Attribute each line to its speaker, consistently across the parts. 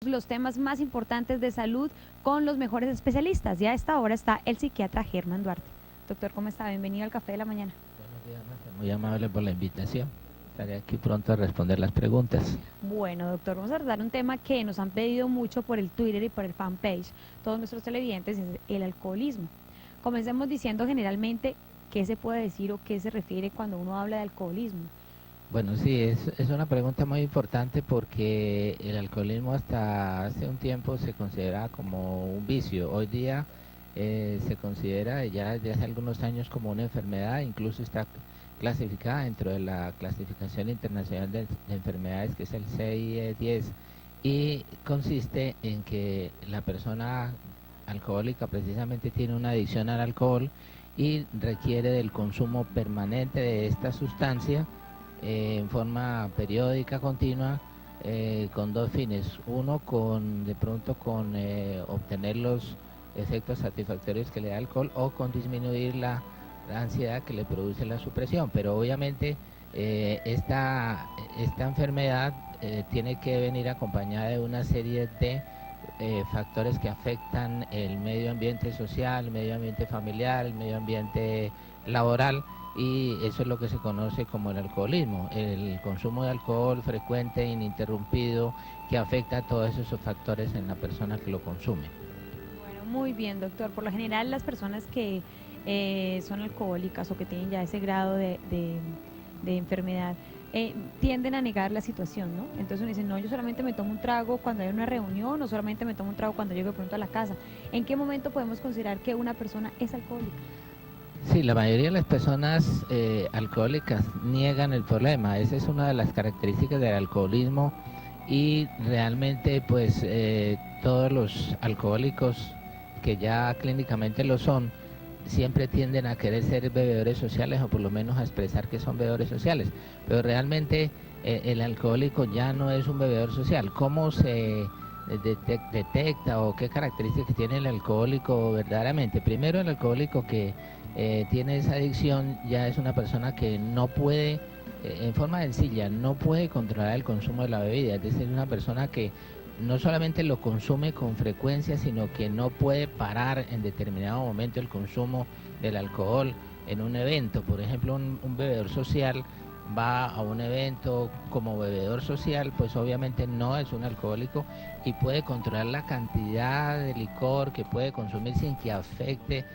Speaker 1: los temas más importantes de salud con los mejores especialistas. Ya a esta hora está el psiquiatra Germán Duarte. Doctor, ¿cómo está? Bienvenido al Café de la Mañana.
Speaker 2: Buenos días, Marta. Muy amable por la invitación. Estaré aquí pronto a responder las preguntas.
Speaker 1: Bueno, doctor, vamos a tratar un tema que nos han pedido mucho por el Twitter y por el fanpage, todos nuestros televidentes, es el alcoholismo. Comencemos diciendo generalmente qué se puede decir o qué se refiere cuando uno habla de alcoholismo.
Speaker 2: Bueno, sí, es una pregunta muy importante porque el alcoholismo hasta hace un tiempo se consideraba como un vicio. Hoy día se considera ya desde hace algunos años como una enfermedad, incluso está clasificada dentro de la clasificación internacional de enfermedades, que es el CIE-10, y consiste en que la persona alcohólica precisamente tiene una adicción al alcohol y requiere del consumo permanente de esta sustancia en forma periódica, continua, con dos fines. Uno, de pronto con obtener los efectos satisfactorios que le da el alcohol, o con disminuir la ansiedad que le produce la supresión. Pero obviamente esta enfermedad tiene que venir acompañada de una serie de factores que afectan el medio ambiente social, el medio ambiente familiar, el medio ambiente laboral, y eso es lo que se conoce como el alcoholismo, el consumo de alcohol frecuente, ininterrumpido, que afecta a todos esos factores en la persona que lo consume.
Speaker 1: Bueno, muy bien, doctor. Por lo general, las personas que son alcohólicas o que tienen ya ese grado de enfermedad, tienden a negar la situación, ¿no? Entonces uno dice, no, yo solamente me tomo un trago cuando hay una reunión o solamente me tomo un trago cuando llego de pronto a la casa. ¿En qué momento podemos considerar que una persona es alcohólica?
Speaker 2: Sí, la mayoría de las personas alcohólicas niegan el problema. Esa es una de las características del alcoholismo, y realmente pues todos los alcohólicos que ya clínicamente lo son siempre tienden a querer ser bebedores sociales, o por lo menos a expresar que son bebedores sociales, pero realmente el alcohólico ya no es un bebedor social. ¿Cómo se detecta o qué características tiene el alcohólico verdaderamente? Primero, el alcohólico que tiene esa adicción ya es una persona que no puede, en forma sencilla, no puede controlar el consumo de la bebida. Es decir, una persona que no solamente lo consume con frecuencia, sino que no puede parar en determinado momento el consumo del alcohol en un evento. Por ejemplo, un bebedor social va a un evento como bebedor social, pues obviamente no es un alcohólico y puede controlar la cantidad de licor que puede consumir sin que afecte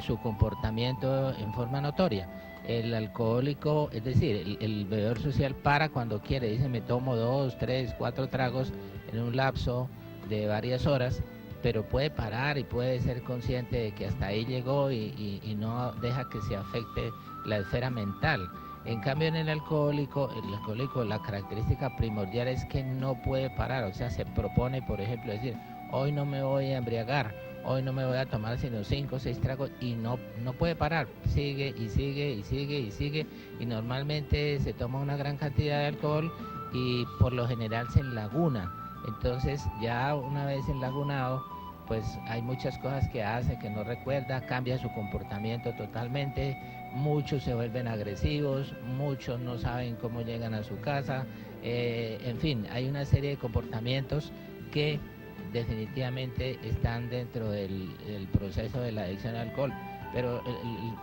Speaker 2: su comportamiento en forma notoria. El alcohólico, es decir, el bebedor social, para cuando quiere, dice me tomo 2, 3, 4 tragos en un lapso de varias horas, pero puede parar y puede ser consciente de que hasta ahí llegó y no deja que se afecte la esfera mental. En cambio, en el alcohólico, la característica primordial es que no puede parar, o sea, se propone, por ejemplo, decir, hoy no me voy a embriagar, hoy no me voy a tomar sino 5 o 6 tragos, y no puede parar, sigue y sigue y sigue y sigue, y normalmente se toma una gran cantidad de alcohol y por lo general se enlaguna. Entonces ya una vez enlagunado, pues hay muchas cosas que hace que no recuerda, cambia su comportamiento totalmente, muchos se vuelven agresivos, muchos no saben cómo llegan a su casa, en fin, hay una serie de comportamientos que definitivamente están dentro del proceso de la adicción al alcohol. Pero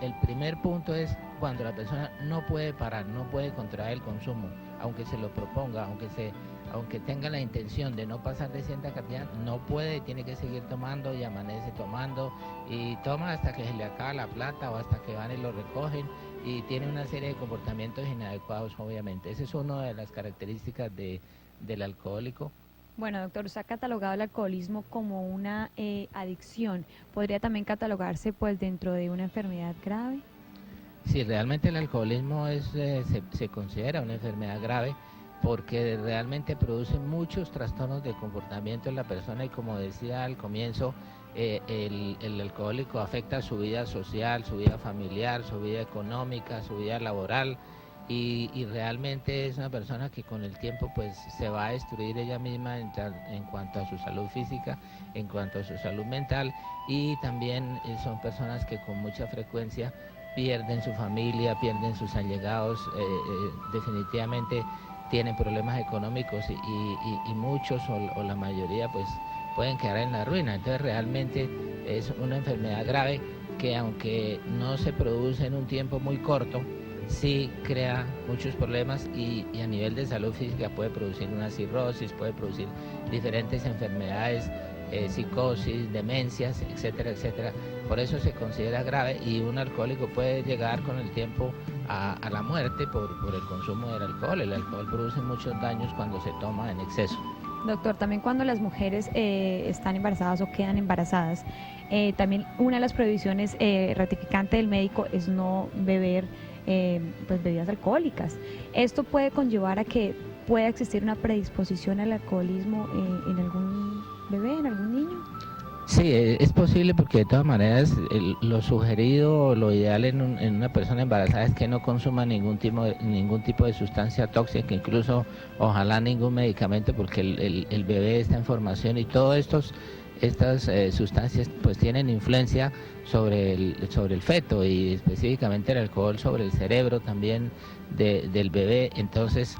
Speaker 2: el primer punto es cuando la persona no puede parar, no puede controlar el consumo, aunque se lo proponga, aunque tenga la intención de no pasar de cierta cantidad, no puede, tiene que seguir tomando y amanece tomando y toma hasta que se le acaba la plata o hasta que van y lo recogen, y tiene una serie de comportamientos inadecuados, obviamente. Esa es una de las características del alcohólico.
Speaker 1: Bueno, doctor, usted ha catalogado el alcoholismo como una adicción. ¿Podría también catalogarse pues dentro de una enfermedad grave?
Speaker 2: Sí, realmente el alcoholismo se considera una enfermedad grave porque realmente produce muchos trastornos de comportamiento en la persona, y como decía al comienzo, el alcohólico afecta su vida social, su vida familiar, su vida económica, su vida laboral, y realmente es una persona que con el tiempo pues se va a destruir ella misma en cuanto a su salud física, en cuanto a su salud mental, y también son personas que con mucha frecuencia pierden su familia, pierden sus allegados, definitivamente tienen problemas económicos y muchos o la mayoría pues pueden quedar en la ruina. Entonces realmente es una enfermedad grave que aunque no se produce en un tiempo muy corto, sí crea muchos problemas y a nivel de salud física puede producir una cirrosis, puede producir diferentes enfermedades, psicosis, demencias, etcétera, etcétera. Por eso se considera grave y un alcohólico puede llegar con el tiempo a la muerte por el consumo del alcohol. El alcohol produce muchos daños cuando se toma en exceso.
Speaker 1: Doctor, también cuando las mujeres están embarazadas o quedan embarazadas, también una de las prohibiciones ratificante del médico es no beber pues bebidas alcohólicas. Esto puede conllevar a que pueda existir una predisposición al alcoholismo en algún bebé, en algún niño.
Speaker 2: Sí, es posible porque de todas maneras lo sugerido, lo ideal en una persona embarazada es que no consuma ningún tipo de sustancia tóxica, incluso ojalá ningún medicamento, porque el bebé está en formación y todas estas sustancias pues tienen influencia sobre el feto y específicamente el alcohol sobre el cerebro también del bebé. Entonces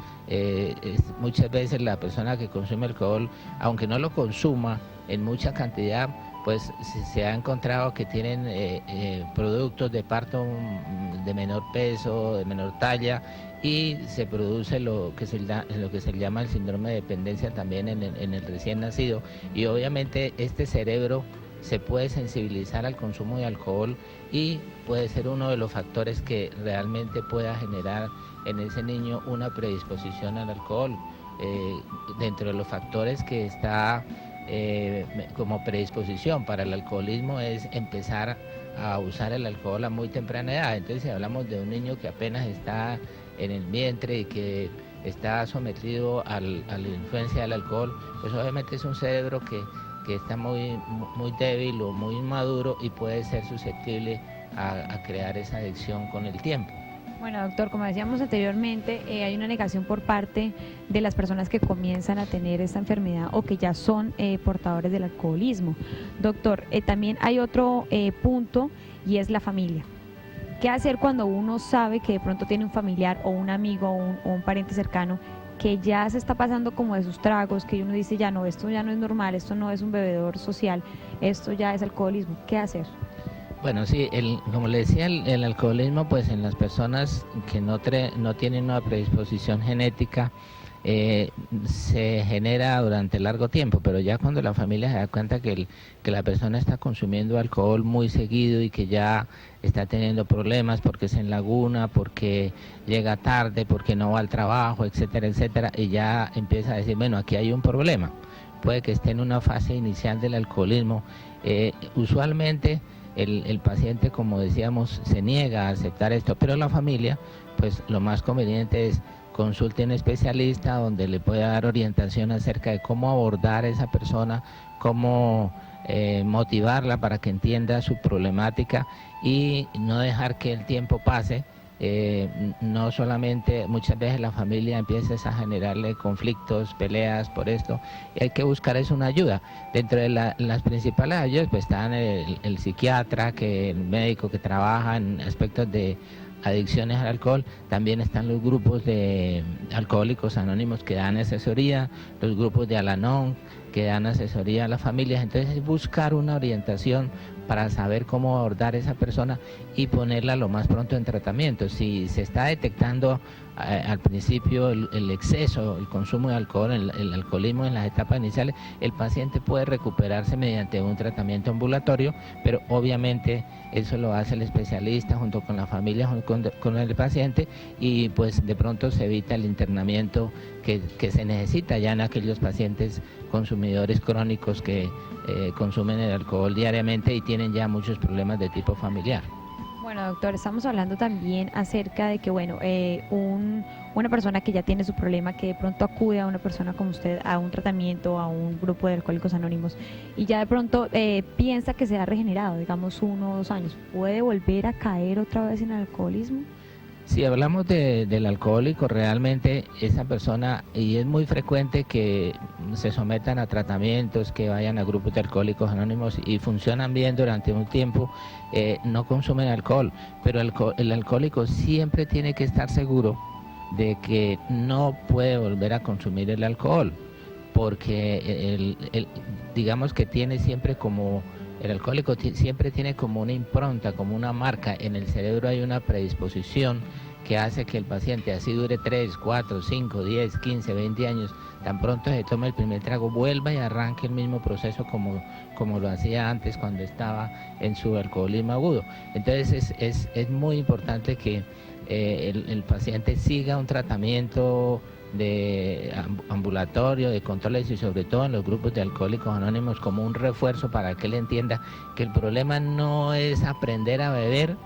Speaker 2: muchas veces la persona que consume alcohol, aunque no lo consuma en mucha cantidad, pues se ha encontrado que tienen productos de parto de menor peso, de menor talla, y se produce lo que se llama el síndrome de dependencia también en el recién nacido, y obviamente este cerebro se puede sensibilizar al consumo de alcohol y puede ser uno de los factores que realmente pueda generar en ese niño una predisposición al alcohol. Dentro de los factores que está como predisposición para el alcoholismo es empezar a usar el alcohol a muy temprana edad. Entonces, si hablamos de un niño que apenas está en el vientre y que está sometido a la influencia del alcohol, pues obviamente es un cerebro que está muy débil o muy inmaduro y puede ser susceptible a crear esa adicción con el tiempo.
Speaker 1: Bueno, doctor, como decíamos anteriormente, hay una negación por parte de las personas que comienzan a tener esta enfermedad o que ya son portadores del alcoholismo. Doctor, también hay otro punto y es la familia. ¿Qué hacer cuando uno sabe que de pronto tiene un familiar o un amigo o un pariente cercano que ya se está pasando como de sus tragos, que uno dice ya no, esto ya no es normal, esto no es un bebedor social, esto ya es alcoholismo? ¿Qué hacer?
Speaker 2: Bueno, sí, como le decía, el alcoholismo, pues en las personas que no tienen una predisposición genética, se genera durante largo tiempo, pero ya cuando la familia se da cuenta que la persona está consumiendo alcohol muy seguido y que ya está teniendo problemas porque se enlaguna, porque llega tarde, porque no va al trabajo, etcétera, etcétera, y ya empieza a decir, bueno, aquí hay un problema, puede que esté en una fase inicial del alcoholismo. Usualmente el paciente, como decíamos, se niega a aceptar esto, pero la familia, pues lo más conveniente es consulte a un especialista donde le pueda dar orientación acerca de cómo abordar a esa persona, cómo motivarla para que entienda su problemática y no dejar que el tiempo pase. No solamente, muchas veces la familia empieza a generarle conflictos, peleas por esto, y hay que buscar una ayuda. Dentro de las principales ayudas pues están el psiquiatra, el médico que trabaja en aspectos de adicciones al alcohol, también están los grupos de alcohólicos anónimos que dan asesoría, los grupos de Al-Anon que dan asesoría a las familias. Entonces es buscar una orientación para saber cómo abordar a esa persona y ponerla lo más pronto en tratamiento. Si se está detectando al principio el exceso, el consumo de alcohol, el alcoholismo en las etapas iniciales, el paciente puede recuperarse mediante un tratamiento ambulatorio, pero obviamente eso lo hace el especialista junto con la familia, junto con el paciente, y pues de pronto se evita el internamiento que se necesita ya en aquellos pacientes consumidores crónicos que consumen el alcohol diariamente y tienen ya muchos problemas de tipo familiar.
Speaker 1: Bueno, doctor, estamos hablando también acerca de que, bueno, una persona que ya tiene su problema, que de pronto acude a una persona como usted a un tratamiento, a un grupo de alcohólicos anónimos, y ya de pronto piensa que se ha regenerado, digamos 1 o 2 años, ¿puede volver a caer otra vez en el alcoholismo?
Speaker 2: Si hablamos del alcohólico, realmente esa persona, y es muy frecuente que se sometan a tratamientos, que vayan a grupos de alcohólicos anónimos y funcionan bien durante un tiempo, no consumen alcohol, pero el alcohólico siempre tiene que estar seguro de que no puede volver a consumir el alcohol, porque digamos que tiene siempre como... El alcohólico siempre tiene como una impronta, como una marca. En el cerebro hay una predisposición que hace que el paciente, así dure 3, 4, 5, 10, 15, 20 años, tan pronto se tome el primer trago, vuelva y arranque el mismo proceso como lo hacía antes cuando estaba en su alcoholismo agudo. Entonces es muy importante que el paciente siga un tratamiento de ambulatorio, de controles y sobre todo en los grupos de alcohólicos anónimos como un refuerzo para que él entienda que el problema no es aprender a beber,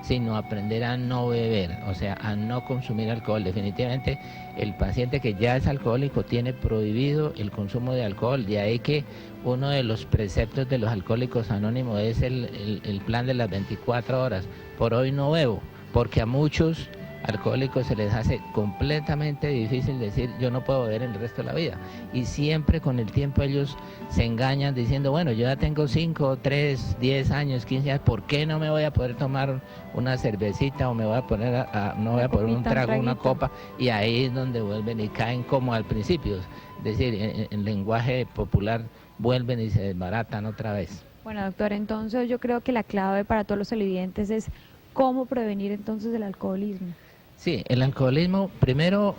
Speaker 2: sino aprender a no beber, o sea, a no consumir alcohol. Definitivamente el paciente que ya es alcohólico tiene prohibido el consumo de alcohol, de ahí que uno de los preceptos de los alcohólicos anónimos es el plan de las 24 horas. Por hoy no bebo, porque a muchos alcohólicos se les hace completamente difícil decir yo no puedo beber el resto de la vida, y siempre con el tiempo ellos se engañan diciendo bueno, yo ya tengo 5, 3, 10 años, 15 años, ¿por qué no me voy a poder tomar una cervecita o me voy a poner no voy a poner un trago, una copa? Y ahí es donde vuelven y caen como al principio, es decir, en lenguaje popular vuelven y se desbaratan otra vez.
Speaker 1: Bueno, doctor, entonces yo creo que la clave para todos los televidentes es cómo prevenir entonces el alcoholismo.
Speaker 2: Sí, el alcoholismo, primero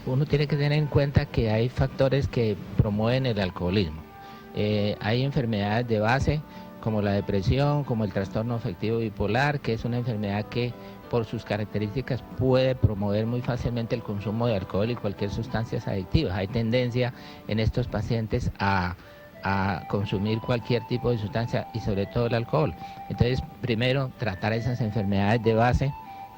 Speaker 2: uno tiene que tener en cuenta que hay factores que promueven el alcoholismo. Hay enfermedades de base como la depresión, como el trastorno afectivo bipolar, que es una enfermedad que por sus características puede promover muy fácilmente el consumo de alcohol y cualquier sustancias adictivas. Hay tendencia en estos pacientes a consumir cualquier tipo de sustancia y sobre todo el alcohol. Entonces, primero, tratar esas enfermedades de base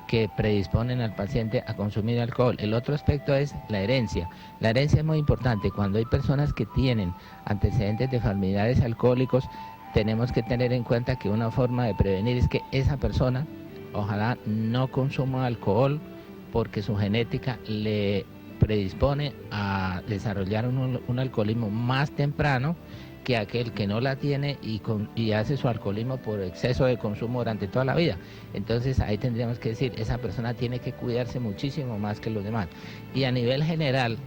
Speaker 2: que predisponen al paciente a consumir alcohol. El otro aspecto es la herencia. La herencia es muy importante. Cuando hay personas que tienen antecedentes de familiares alcohólicos, tenemos que tener en cuenta que una forma de prevenir es que esa persona ojalá no consuma alcohol porque su genética le predispone a desarrollar un alcoholismo más temprano que aquel que no la tiene y hace su alcoholismo por exceso de consumo durante toda la vida. Entonces ahí tendríamos que decir, esa persona tiene que cuidarse muchísimo más que los demás. Y a nivel general,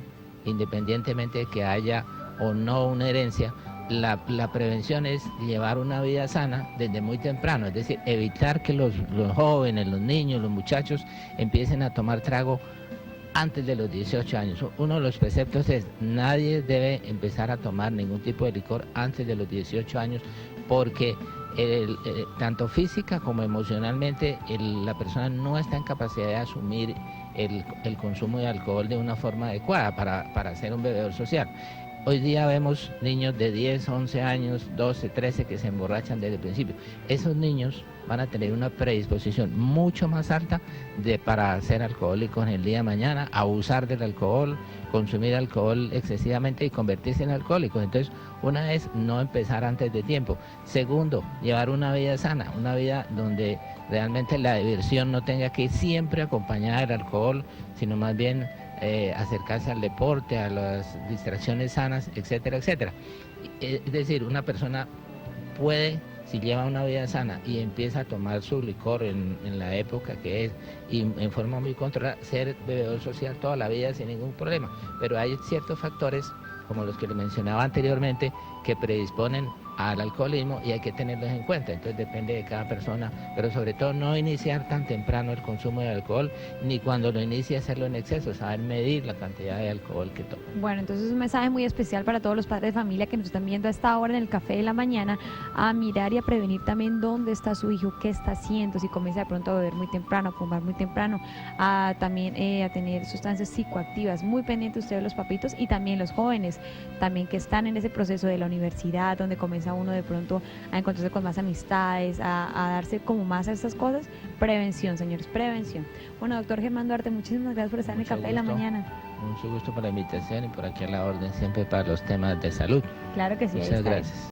Speaker 2: independientemente de que haya o no una herencia, la prevención es llevar una vida sana desde muy temprano, es decir, evitar que los jóvenes, los niños, los muchachos empiecen a tomar trago antes de los 18 años. Uno de los preceptos es nadie debe empezar a tomar ningún tipo de licor antes de los 18 años porque tanto física como emocionalmente la persona no está en capacidad de asumir el consumo de alcohol de una forma adecuada para ser un bebedor social. Hoy día vemos niños de 10, 11 años, 12, 13 que se emborrachan desde el principio. Esos niños van a tener una predisposición mucho más alta para ser alcohólicos en el día de mañana, abusar del alcohol, consumir alcohol excesivamente y convertirse en alcohólicos. Entonces, una es no empezar antes de tiempo. Segundo, llevar una vida sana, una vida donde realmente la diversión no tenga que ir siempre acompañada del alcohol, sino más bien acercarse al deporte, a las distracciones sanas, etcétera, etcétera. Es decir, una persona puede, si lleva una vida sana y empieza a tomar su licor en la época que es y en forma muy controlada, ser bebedor social toda la vida sin ningún problema. Pero hay ciertos factores, como los que le mencionaba anteriormente, que predisponen al alcoholismo y hay que tenerlos en cuenta. Entonces depende de cada persona, pero sobre todo no iniciar tan temprano el consumo de alcohol, ni cuando lo inicie hacerlo en exceso, saber medir la cantidad de alcohol que toma.
Speaker 1: Bueno, entonces es un mensaje muy especial para todos los padres de familia que nos están viendo a esta hora en el café de la mañana, a mirar y a prevenir también dónde está su hijo, qué está haciendo, si comienza de pronto a beber muy temprano, a fumar muy temprano, a también a tener sustancias psicoactivas. Muy pendientes ustedes los papitos y también los jóvenes, también que están en ese proceso de la universidad, donde comienza uno de pronto a encontrarse con más amistades, a darse como más a estas cosas. Prevención, señores, prevención. Bueno, doctor Germán Duarte, muchísimas gracias por estar en el café de la mañana.
Speaker 2: Mucho gusto por la invitación y por aquí a la orden siempre para los temas de salud.
Speaker 1: Claro que sí.
Speaker 2: Muchas gracias.